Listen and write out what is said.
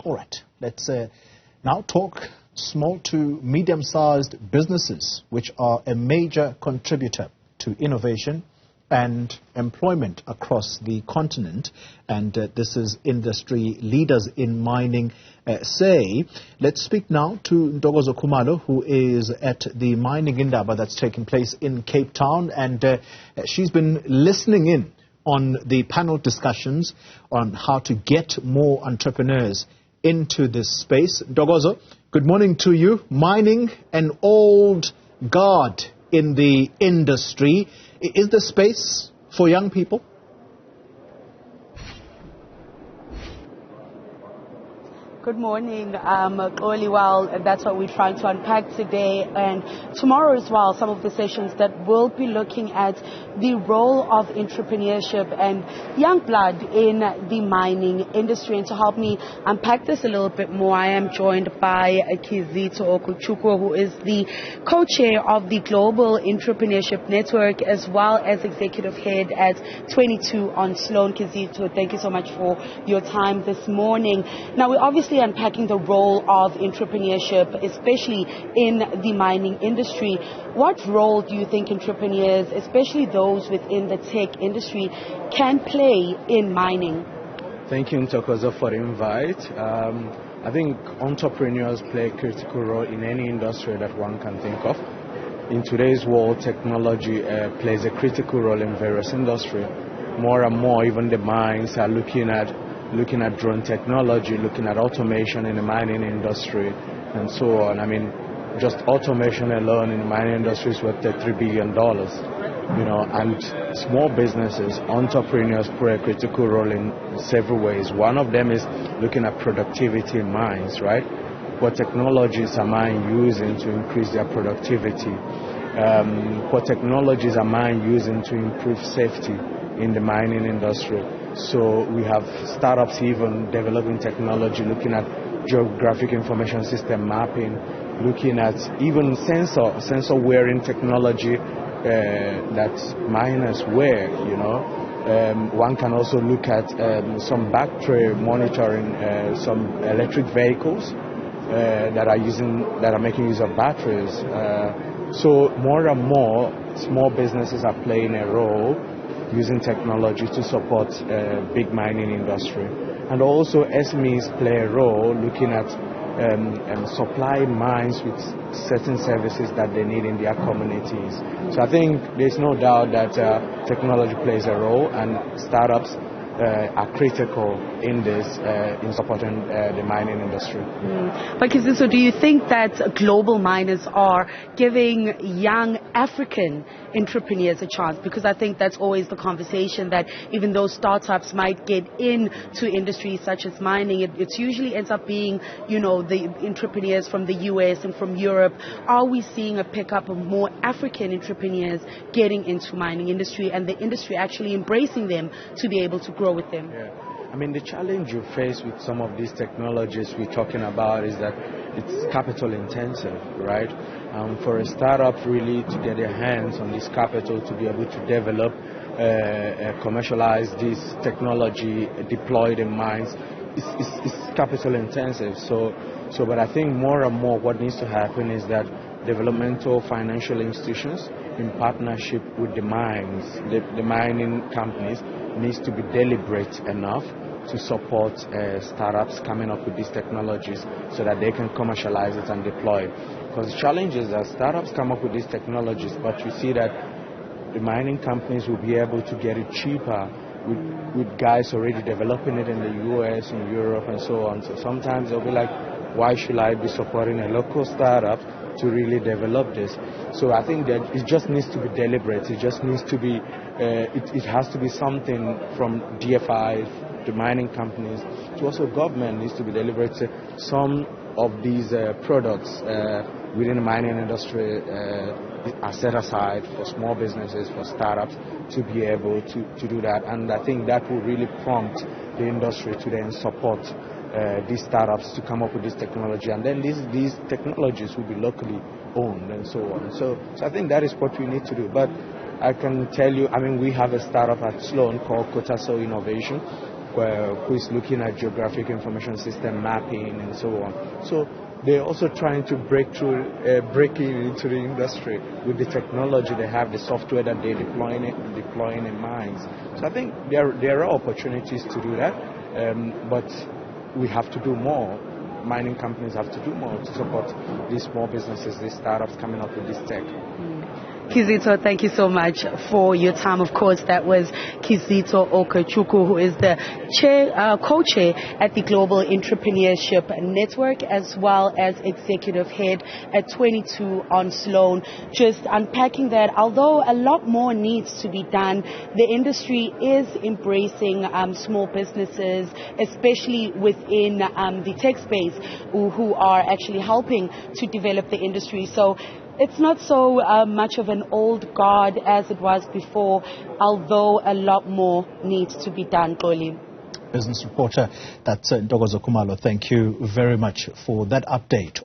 All right, let's now talk small to medium-sized businesses, which are a major contributor to innovation and employment across the continent. And this is industry leaders in mining say. Let's speak now to Ntokozo Khumalo, who is at the mining indaba that's taking place in Cape Town. And she's been listening in on the panel discussions on how to get more entrepreneurs into this space. Ntokozo, good morning to you. Mining, an old guard in the industry. Is there space for young people? Good morning, Oli. Well, that's what we're trying to unpack today and tomorrow as well. Some of the sessions that will be looking at the role of entrepreneurship and young blood in the mining industry. And to help me unpack this a little bit more, I am joined by Kizito Okuchukwu, who is the co-chair of the Global Entrepreneurship Network, as well as executive head at 22 on Sloan. Kizito, thank you so much for your time this morning. Now, we're obviously unpacking the role of entrepreneurship, especially in the mining industry. What role do you think entrepreneurs, especially those within the tech industry, can play in mining? Thank you, Ntokozo, for the invite. I think entrepreneurs play a critical role in any industry that one can think of. In today's world, technology plays a critical role in various industries. More and more, even the mines are looking at drone technology, looking at automation in the mining industry, and so on. I mean, just automation alone in the mining industry is worth $3 billion. And small businesses, entrepreneurs play a critical role in several ways. One of them is looking at productivity in mines, right? What technologies are mines using to increase their productivity? What technologies are mines using to improve safety in the mining industry? So we have startups even developing technology, looking at geographic information system mapping, looking at even sensor wearing technology that miners wear, One can also look at some battery monitoring, some electric vehicles that are making use of batteries. So more and more small businesses are playing a role using technology to support big mining industry. And also SMEs play a role looking at supply mines with certain services that they need in their communities. So I think there's no doubt that technology plays a role, and startups are critical in this, in supporting the mining industry. But Kizito, do you think that global miners are giving young African entrepreneurs a chance? Because I think that's always the conversation, that even though startups might get into industries such as mining, it usually ends up being, the entrepreneurs from the US and from Europe. Are we seeing a pickup of more African entrepreneurs getting into mining industry, and the industry actually embracing them to be able to grow with them? Yeah. I mean, the challenge you face with some of these technologies we're talking about is that it's capital intensive, right? For a startup really to get their hands on this capital to be able to develop, commercialize this technology deployed in mines, it's capital intensive. But I think more and more what needs to happen is that developmental financial institutions in partnership with the mines, the mining companies, needs to be deliberate enough to support startups coming up with these technologies so that they can commercialize it and deploy. Because the challenge is that startups come up with these technologies, but you see that the mining companies will be able to get it cheaper with guys already developing it in the US, in Europe, and so on. So sometimes they'll be like, why should I be supporting a local startup to really develop this? So I think that it just needs to be deliberate. It just needs to be, it has to be something from DFI, the mining companies, to also government needs to be deliberate. Some of these products within the mining industry are set aside for small businesses, for startups to be able to do that. And I think that will really prompt the industry to then support these startups to come up with this technology, and then these technologies will be locally owned and so on. So I think that is what we need to do. But I can tell you, I mean, we have a startup at Sloan called Ntokozo Innovation. who is looking at geographic information system mapping and so on. So they're also trying to break into the industry with the technology they have, the software that they're deploying in mines. So I think there are opportunities to do that, but we have to do more. Mining companies have to do more to support these small businesses, these startups coming up with this tech. Kizito, thank you so much for your time. Of course, that was Kizito Okechukwu, who is the co-chair at the Global Entrepreneurship Network, as well as executive head at 22 on Sloan. Just unpacking that, although a lot more needs to be done, the industry is embracing small businesses, especially within the tech space, who are actually helping to develop the industry. So it's not so much of an old guard as it was before, although a lot more needs to be done, Xoli. Business reporter, that's Ntokozo Khumalo. Thank you very much for that update.